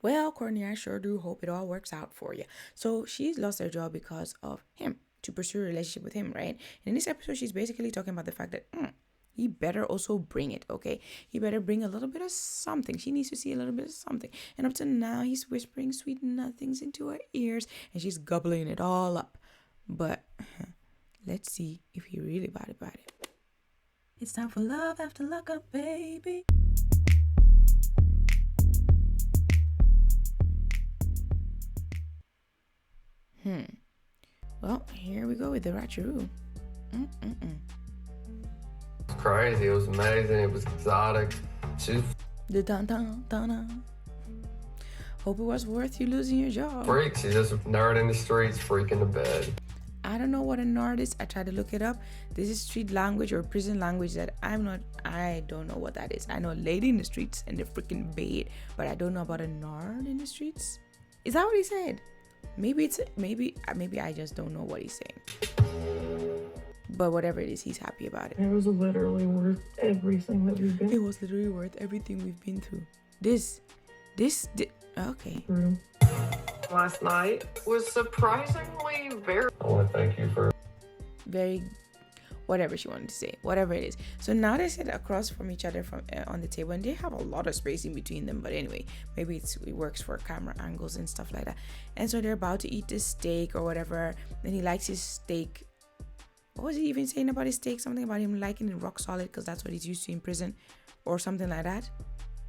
Well, Courtney, I sure do hope it all works out for you. So she's lost her job because of him, to pursue a relationship with him, right? And in this episode, she's basically talking about the fact that he better also bring it, okay? He better bring a little bit of something. She needs to see a little bit of something. And up to now, he's whispering sweet nothings into her ears, and she's gobbling it all up. But let's see if he really about it. It's time for love after lockup, baby. Well, here we go with the Ratcharoo. It's crazy. It was amazing. It was exotic. The dun. Hope it was worth you losing your job. Freak. She's just a nerd in the streets, freaking the bed. I don't know what a nerd is. I tried to look it up. This is street language or prison language that I don't know what that is. I know lady in the streets and the freaking bed, but I don't know about a nerd in the streets. Is that what he said? Maybe I just don't know what he's saying. But whatever it is, he's happy about it. It was literally worth everything that we've been It was literally worth everything we've been through. This okay. through. Last night was surprisingly very... I want to thank you for... Very, whatever she wanted to say, whatever it is. So now they sit across from each other from on the table, and they have a lot of space in between them. But anyway, maybe it works for camera angles and stuff like that. And so they're about to eat this steak or whatever, and he likes his steak. What was he even saying about his steak? Something about him liking it rock solid because that's what he's used to in prison, or something like that.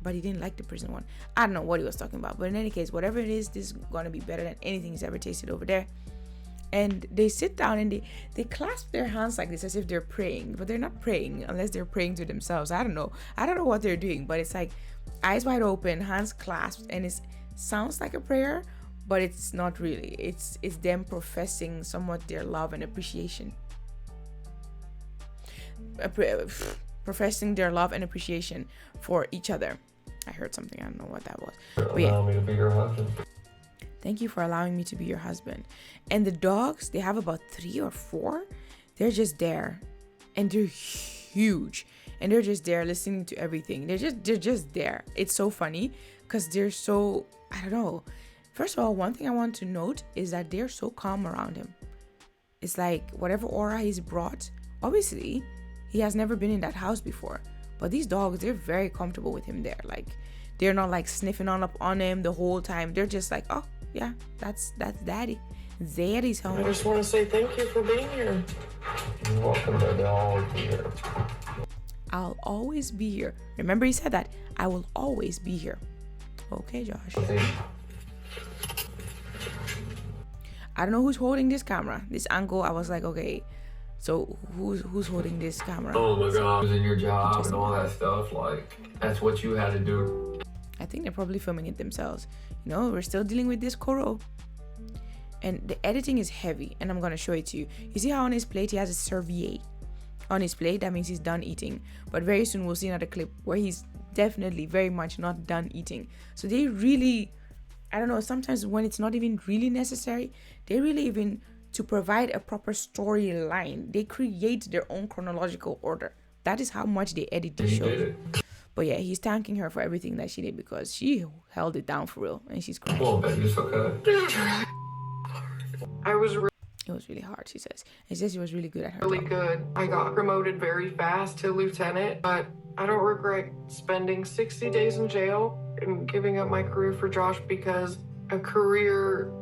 But he didn't like the prison one. I don't know what he was talking about. But in any case, whatever it is, this is gonna be better than anything he's ever tasted over there. And they sit down and they clasp their hands like this as if they're praying, but they're not praying unless they're praying to themselves. I don't know what they're doing, but it's like eyes wide open, hands clasped, and it sounds like a prayer, but it's not really. It's them professing somewhat their love and appreciation. Professing their love and appreciation for each other. I heard something, I don't know what that was. But yeah. Allow me to be your husband. Thank you for allowing me to be your husband. And the dogs, they have about 3 or 4. They're just there. And they're huge. And they're just there listening to everything. They're just there. It's so funny because they're so, I don't know. First of all, one thing I want to note is that they're so calm around him. It's like whatever aura he's brought, obviously, he has never been in that house before. But these dogs, they're very comfortable with him there. Like, they're not like sniffing up on him the whole time. They're just like, oh, yeah, that's daddy. Daddy's home. I just want to say thank you for being here. You're welcome, baby. I'll always be here. I'll always be here. Remember he said that. I will always be here. Okay, Josh. I don't know who's holding this camera. This angle, I was like, okay, so who's holding this camera? Oh my God. It was in your job and all that stuff. Like, that's what you had to do. I think they're probably filming it themselves. You know, we're still dealing with this Koro. And the editing is heavy, and I'm gonna show it to you. You see how on his plate he has a serviette on his plate? That means he's done eating. But very soon we'll see another clip where he's definitely very much not done eating. So they really, I don't know, sometimes when it's not even really necessary, they really even, to provide a proper storyline, they create their own chronological order. That is how much they edit the show. But yeah, he's thanking her for everything that she did because she held it down for real, and she's crying. Well, baby, it's okay. It was really hard, she says. And she says she was really good at her Really job. good. I got promoted very fast to lieutenant, but I don't regret spending 60 days in jail and giving up my career for Josh because a career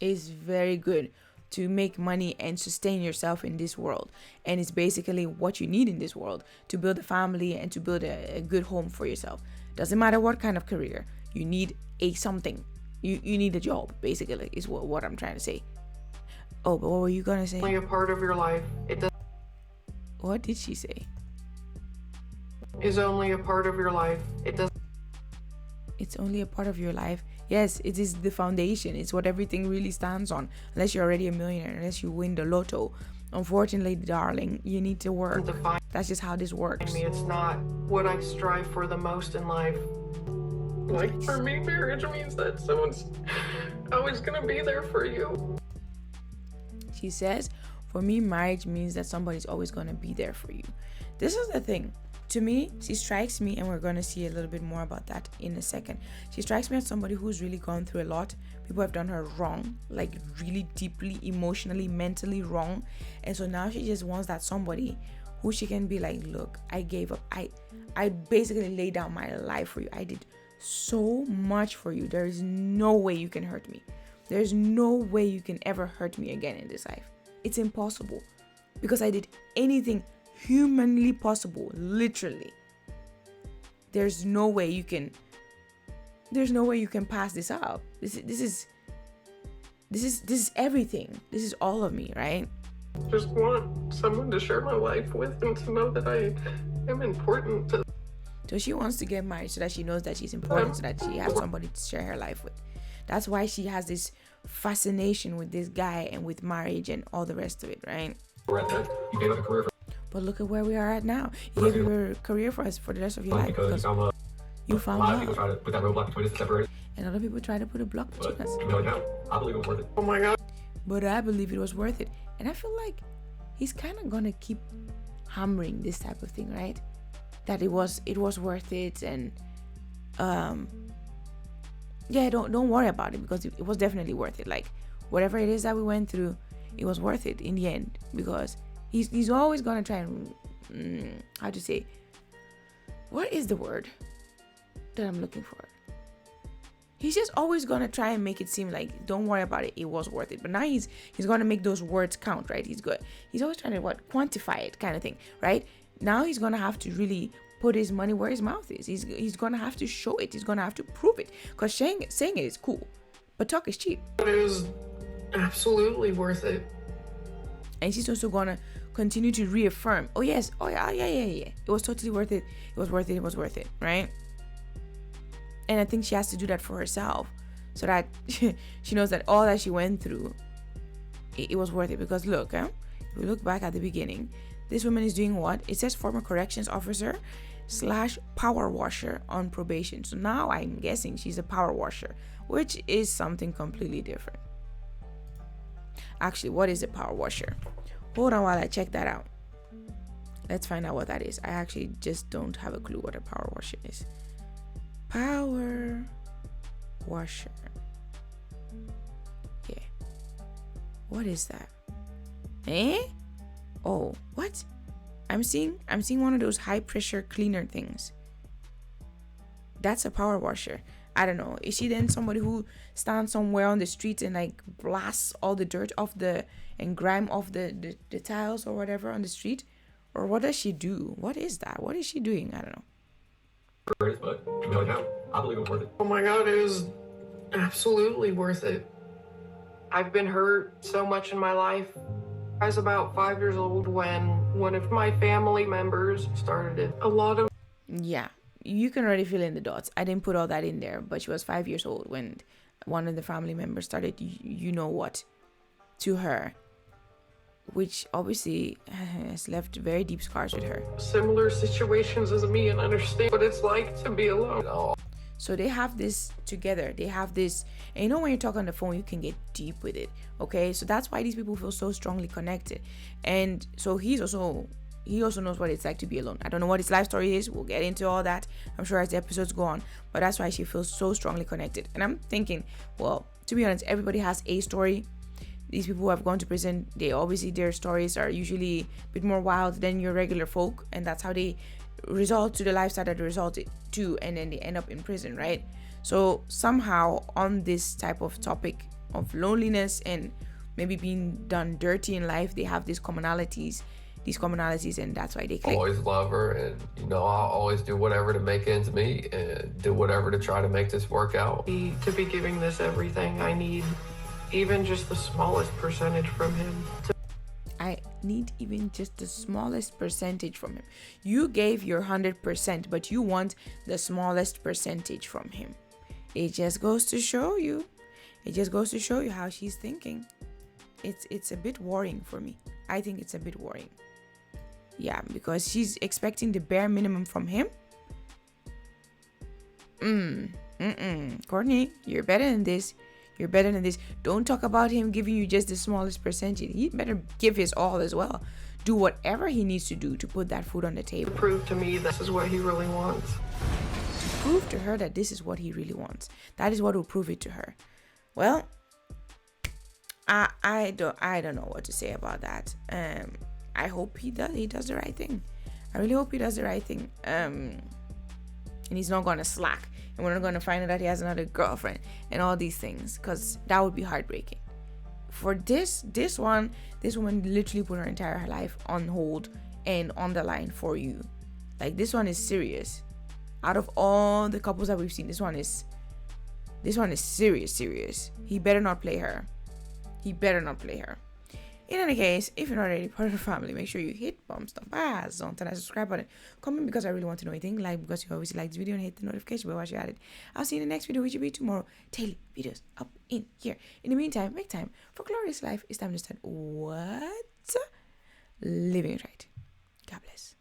is very good to make money and sustain yourself in this world, and it's basically what you need in this world to build a family and to build a good home for yourself. Doesn't matter what kind of career, you need a something. You need a job, basically, is what I'm trying to say. Oh, but what were you gonna say? only a part of your life. What did she say? Is only a part of your life. It's only a part of your life. Yes, it is the foundation. It's what everything really stands on. Unless you're already a millionaire, unless you win the lotto. Unfortunately, darling, you need to work. That's just how this works. It's not what I strive for the most in life. Like, for me, marriage means that someone's always gonna be there for you. She says, for me, marriage means that somebody's always gonna be there for you. This is the thing. to me, she strikes me, and we're going to see a little bit more about that in a second. She strikes me as somebody who's really gone through a lot. People have done her wrong, like really deeply, emotionally, mentally wrong. And so now she just wants that somebody who she can be like, look, I gave up. I basically laid down my life for you. I did so much for you. There is no way you can hurt me. There's no way you can ever hurt me again in this life. It's impossible, because I did anything humanly possible, literally. There's no way you can pass this up. This is everything. This is all of me, right? Just want someone to share my life with and to know that I am important to. So she wants to get married so that she knows that she's important, so that she has somebody to share her life with. That's why she has this fascination with this guy and with marriage and all the rest of it, right? You gave up a career for But look at where we are at now. You gave your career for us for the rest of your life because you found a lot love. of people try to put that roadblock between us and separate us, And other people try to put a block between but us. now, I believe it was worth it. Oh my God. But I believe it was worth it. And I feel like he's kind of gonna keep hammering this type of thing, right? That it was worth it, and yeah, don't worry about it, because it was definitely worth it. Like whatever it is that we went through, it was worth it in the end, because he's always gonna try and how to say, what is the word that I'm looking for? He's just always gonna try and make it seem like, don't worry about it, it was worth it. But now he's gonna make those words count, right? He's always trying to quantify it, kind of thing, right? Now he's gonna have to really put his money where his mouth is. He's gonna have to show it. He's gonna have to prove it. Because saying it is cool, but talk is cheap. It is absolutely worth it. And she's also gonna continue to reaffirm, oh yes, oh yeah, it was totally worth it. It was worth it, right? And I think she has to do that for herself, so that she knows that all that she went through, it was worth it. Because look, if we look back at the beginning, this woman is doing what? It says former corrections officer / power washer on probation. So now I'm guessing she's a power washer, which is something completely different. Actually, what is a power washer? Hold on while I check that out. Let's find out what that is. I actually just don't have a clue what a power washer is. Power washer. Yeah. What is that? Oh, what? I'm seeing one of those high pressure cleaner things. That's a power washer. I don't know. Is she then somebody who stands somewhere on the street and like blasts all the dirt off and grime off the tiles or whatever on the street? Or what does she do? What is that? What is she doing? I don't know. But now, I believe it was worth it. Oh my God, it was absolutely worth it. I've been hurt so much in my life. I was about 5 years old when one of my family members started it. A lot of... Yeah, you can already fill in the dots. I didn't put all that in there, but she was 5 years old when one of the family members started, you know what, to her, which obviously has left very deep scars with her. Similar situations as me, and understand what it's like to be alone. So they have this together. They have this, and you know, when you talk on the phone, you can get deep with it. Okay, so that's why these people feel so strongly connected. And so he also knows what it's like to be alone. I don't know what his life story is. We'll get into all that, I'm sure, as the episodes go on. But that's why she feels so strongly connected. And I'm thinking, well, to be honest, everybody has a story. These people who have gone to prison, their stories are usually a bit more wild than your regular folk, and that's how they result to the lifestyle that they resulted to, and then they end up in prison, right? So somehow on this type of topic of loneliness and maybe being done dirty in life, they have these commonalities, and that's why they click. I always love her, and I'll always do whatever to make ends meet and do whatever to try to make this work out. To be giving this everything, I need even just the smallest percentage from him. I need even just the smallest percentage from him. You gave your 100%, but you want the smallest percentage from him. It just goes to show you. How she's thinking. It's a bit worrying for me. I think it's a bit worrying. Yeah, because she's expecting the bare minimum from him. Courtney, you're better than this. Don't talk about him giving you just the smallest percentage. He better give his all as well. do whatever he needs to do to put that food on the table. Prove to me this is what he really wants. Prove to her that this is what he really wants. That is what will prove it to her. Well, I don't know what to say about that. I hope he does the right thing. I really hope he does the right thing. And he's not gonna slack, and we're not gonna find out that he has another girlfriend and all these things, because that would be heartbreaking. For this woman literally put her entire life on hold and on the line for you. Like, this one is serious. Out of all the couples that we've seen, this one is serious. He better not play her. In any case, if you're not already part of the family, make sure you hit bump the buzz on that subscribe button. Comment because I really want to know anything. Like because you obviously like this video, and hit the notification bell while you're at it. I'll see you in the next video, which will be tomorrow. Daily videos up in here. In the meantime, make time for glorious life. It's time to start what? Living it right. God bless.